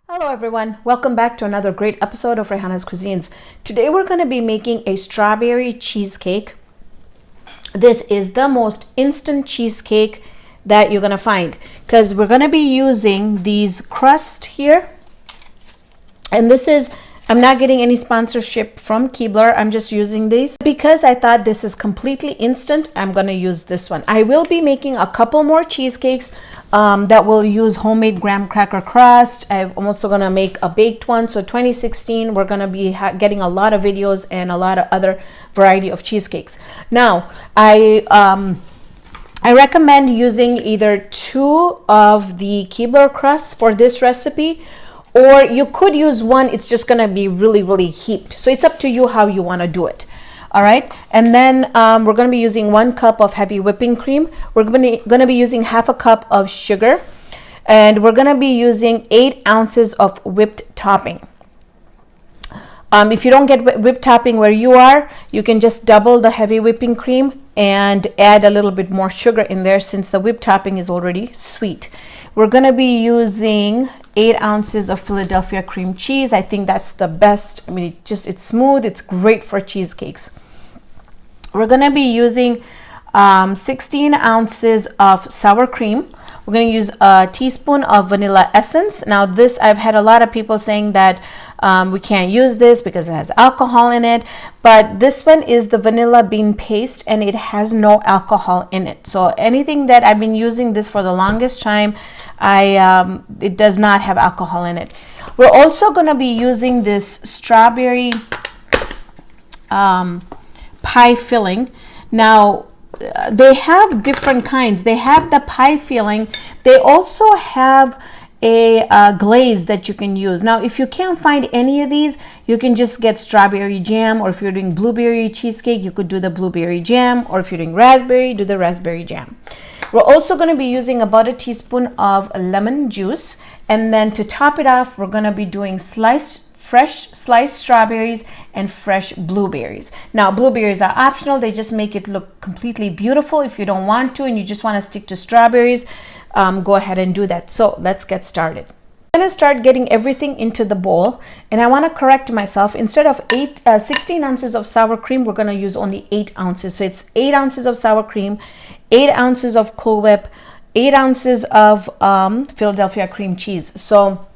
Hello everyone, welcome back to another great episode of Raihana's Cuisines. Today we're going to be making a strawberry cheesecake. This is the most instant cheesecake that you're going to find because we're going to be using these crust here. And this is, I'm not getting any sponsorship from Keebler. I'm just using these because I thought this is completely instant. I'm going to use this one. I will be making a couple more cheesecakes that will use homemade graham cracker crust. I'm also going to make a baked one. So 2016, we're going to be getting a lot of videos and a lot of other variety of cheesecakes. Now, I recommend using either 2 of the Keebler crusts for this recipe, or you could use one. It's just going to be really heaped. So it's up to you how you want to do it. All right. And then we're going to be using 1 cup of heavy whipping cream. We're going to be using half a cup of sugar. And we're going to be using 8 ounces of whipped topping. If you don't get whipped topping where you are, you can just double the heavy whipping cream and add a little bit more sugar in there since the whipped topping is already sweet. We're going to be using 8 ounces of Philadelphia cream cheese. I think that's the best. I mean, it's smooth. It's great for cheesecakes. We're going to be using 16 ounces of sour cream. We're going to use a teaspoon of vanilla essence. Now this, I've had a lot of people saying that we can't use this because it has alcohol in it, but this one is the vanilla bean paste and it has no alcohol in it. So anything that I've been using this for the longest time, it does not have alcohol in it. We're also going to be using this strawberry pie filling. Now they have different kinds. They have the pie filling. They also have a glaze that you can use. Now if you can't find any of these, you can just get strawberry jam, or if you're doing blueberry cheesecake, you could do the blueberry jam, or if you're doing raspberry, do the raspberry jam. We're also going to be using about a teaspoon of lemon juice, and then to top it off, we're going to be doing fresh sliced strawberries and fresh blueberries. Now blueberries are optional. They just make it look completely beautiful. If you don't want to and you just want to stick to strawberries, go ahead and do that. So let's get started. I'm going to start getting everything into the bowl, and I want to correct myself. Instead of 16 ounces of sour cream, we're going to use only 8 ounces. So it's 8 ounces of sour cream, 8 ounces of Cool Whip, 8 ounces of Philadelphia cream cheese. So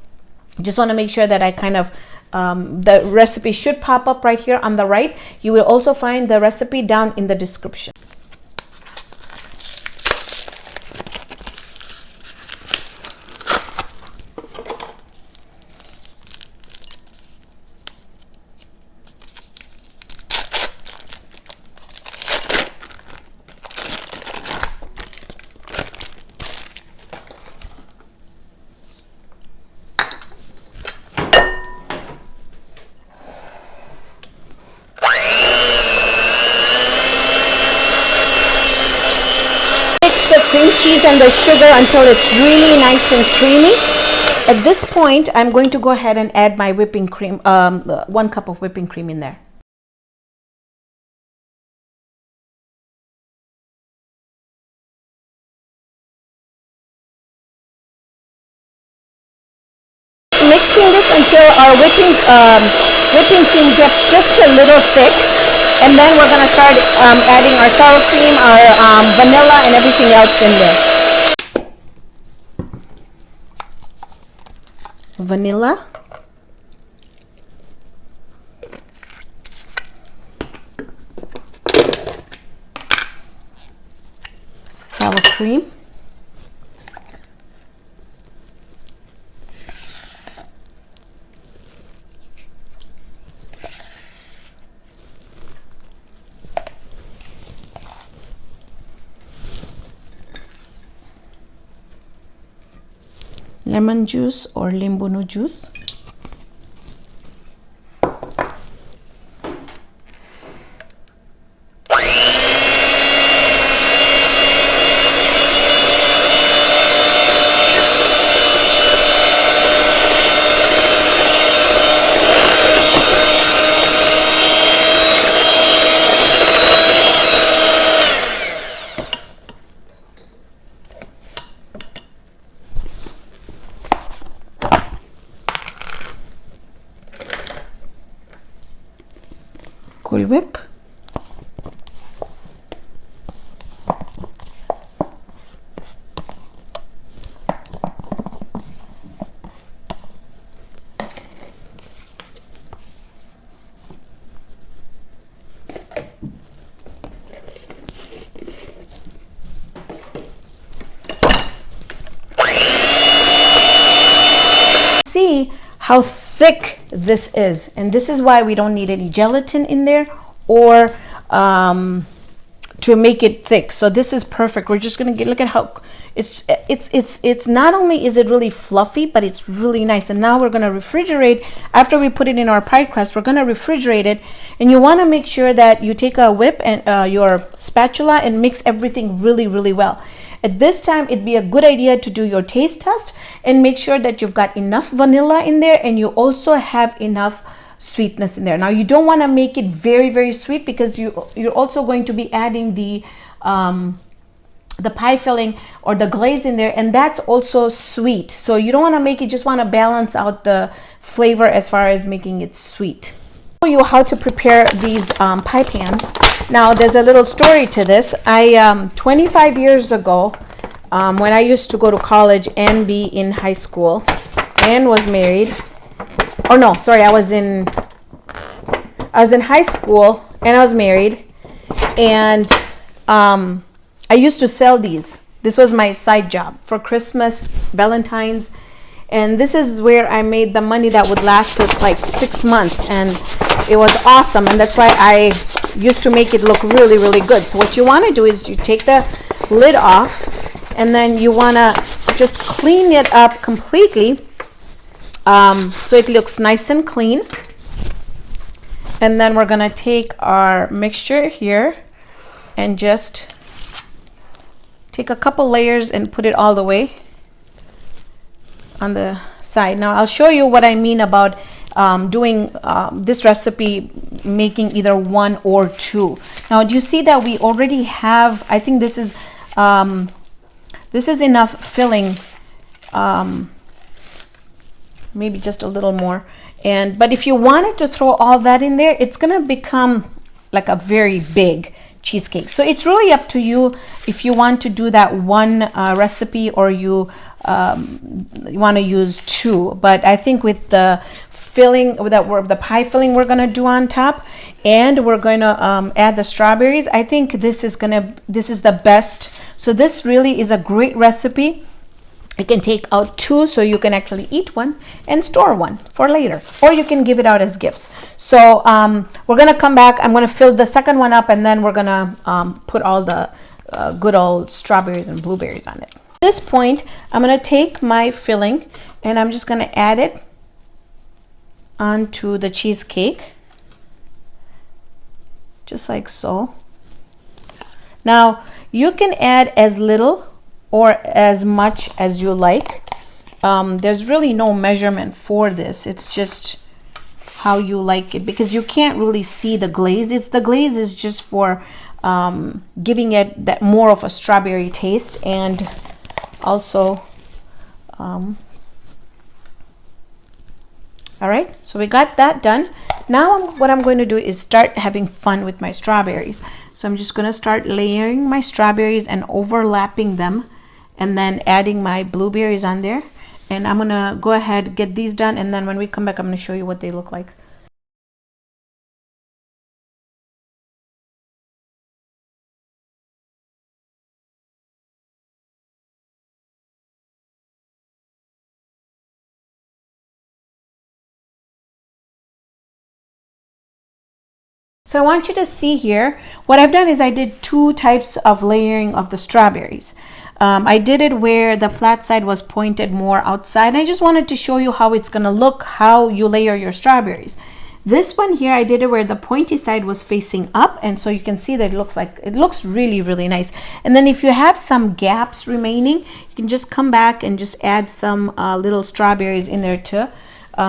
just want to make sure that I kind of the recipe should pop up right here on the right. You will also find the recipe down in the description. The cream cheese and the sugar until it's really nice and creamy. At this point, I'm going to go ahead and add my whipping cream, 1 cup of whipping cream in there. Mixing this until our whipping cream gets just a little thick, and then we're going to start adding our sour cream, our vanilla, and everything else in there. Vanilla, sour cream, lemon juice or limbu juice, how thick this is. And this is why we don't need any gelatin in there or to make it thick. So this is perfect. We're just gonna look at how it's not only is it really fluffy, but it's really nice. And now we're gonna refrigerate. After we put it in our pie crust, we're gonna refrigerate it. And you wanna make sure that you take a whip and your spatula and mix everything really, really well. At this time, it'd be a good idea to do your taste test and make sure that you've got enough vanilla in there and you also have enough sweetness in there. Now you don't want to make it very, very sweet because you're also going to be adding the pie filling or the glaze in there, and that's also sweet. So you don't want to make it, just want to balance out the flavor as far as making it sweet. I'll show you how to prepare these pie pans. Now there's a little story to this. 25 years ago, when I used to go to college and be in high school and was married. Oh no, sorry, I was in high school and I was married, and I used to sell these. This was my side job for Christmas, Valentine's, and this is where I made the money that would last us like 6 months, and it was awesome. And that's why I used to make it look really, really good. So what you want to do is you take the lid off, and then you want to just clean it up completely. So it looks nice and clean. And then we're gonna take our mixture here and just take a couple layers and put it all the way on the side. Now I'll show you what I mean about doing this recipe, making either one or two. Now do you see that we already have, I think this is enough filling, maybe just a little more. But if you wanted to throw all that in there, it's gonna become like a very big cheesecake. So it's really up to you if you want to do that one recipe or you want to use two. But I think with the filling, the pie filling we're gonna do on top, and we're going to add the strawberries, I think this is the best. So this really is a great recipe. You can take out two so you can actually eat one and store one for later, or you can give it out as gifts. So we're gonna come back. I'm gonna fill the second one up, and then we're gonna put all the good old strawberries and blueberries on it. At this point, I'm gonna take my filling and I'm just gonna add it onto the cheesecake, just like so. Now you can add as little or as much as you like. There's really no measurement for this. It's just how you like it, because you can't really see the glaze. The glaze is just for giving it that more of a strawberry taste, and also all right, so we got that done. Now what I'm going to do is start having fun with my strawberries. So I'm just going to start layering my strawberries and overlapping them, and then adding my blueberries on there. And I'm gonna go ahead, get these done, and then when we come back, I'm gonna show you what they look like. So I want you to see here, what I've done is I did two types of layering of the strawberries. I did it where the flat side was pointed more outside. I just wanted to show you how it's gonna look, how you layer your strawberries. This one here, I did it where the pointy side was facing up, and so you can see that it looks really, really nice. And then if you have some gaps remaining, you can just come back and just add some little strawberries in there to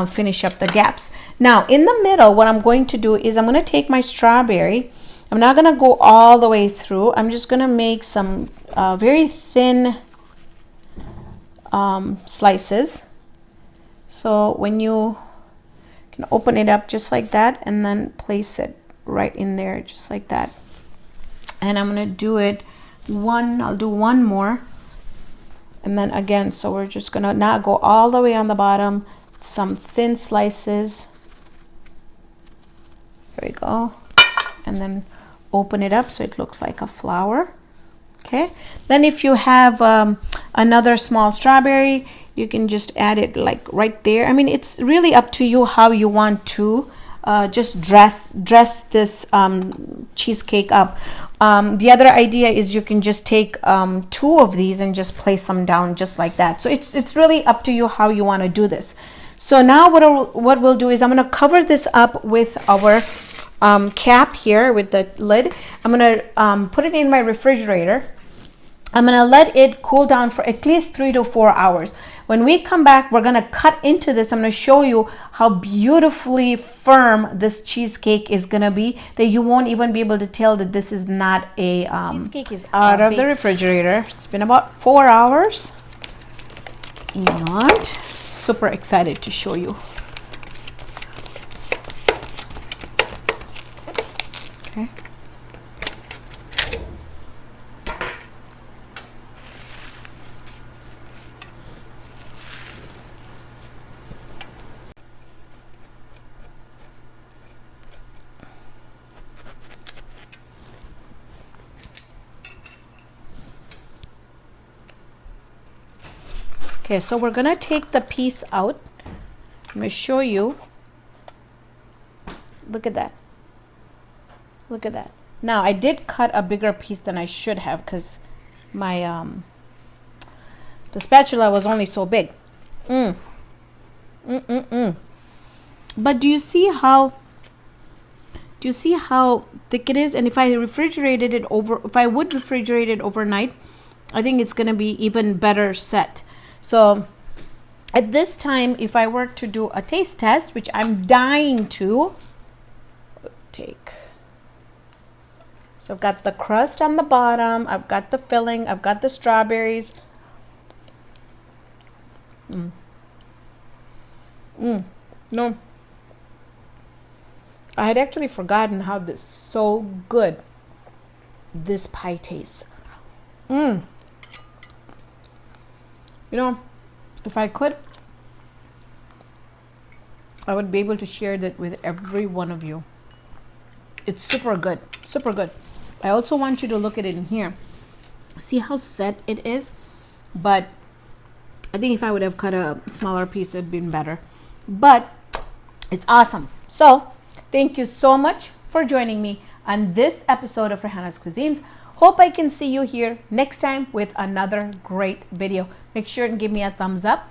finish up the gaps. Now in the middle, what I'm going to do is I'm going to take my strawberry. I'm not going to go all the way through. I'm just going to make some very thin slices. So when you can open it up just like that, and then place it right in there just like that. And I'm going to do it I'll do one more, and then again. So we're just going to not go all the way on the bottom. Some thin slices. There we go. And then open it up so it looks like a flower. Okay. Then if you have another small strawberry, You can just add it like right there. I mean, it's really up to you how you want to just dress this cheesecake up. The other idea is you can just take 2 of these and just place them down just like that. So it's really up to you how you want to do this. So now what we'll do is I'm going to cover this up with our cap here with the lid. I'm going to put it in my refrigerator. I'm going to let it cool down for at least 3 to 4 hours. When we come back, we're going to cut into this. I'm going to show you how beautifully firm this cheesecake is going to be, that you won't even be able to tell that this is not a cheesecake is out of the refrigerator. It's been about 4 hours. And super excited to show you. Okay. Okay, so we're gonna take the piece out. I'm gonna show you. Look at that. Look at that. Now I did cut a bigger piece than I should have because my the spatula was only so big. But do you see how thick it is? And if I would refrigerate it overnight, I think it's gonna be even better set. So at this time, if I were to do a taste test, which I'm dying to take. So I've got the crust on the bottom, I've got the filling, I've got the strawberries. No. I had actually forgotten how so good this pie tastes. You know, if I could, I would be able to share that with every one of you. It's super good, super good. I also want you to look at it in here. See how set it is? But I think if I would have cut a smaller piece, it would have been better. But it's awesome. So thank you so much for joining me on this episode of Raihana's Cuisines. Hope I can see you here next time with another great video. Make sure and give me a thumbs up.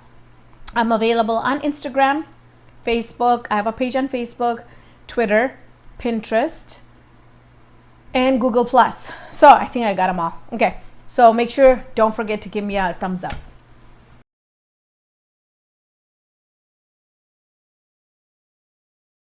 I'm available on Instagram, Facebook. I have a page on Facebook, Twitter, Pinterest, and Google+. So I think I got them all. Okay, so make sure, don't forget to give me a thumbs up.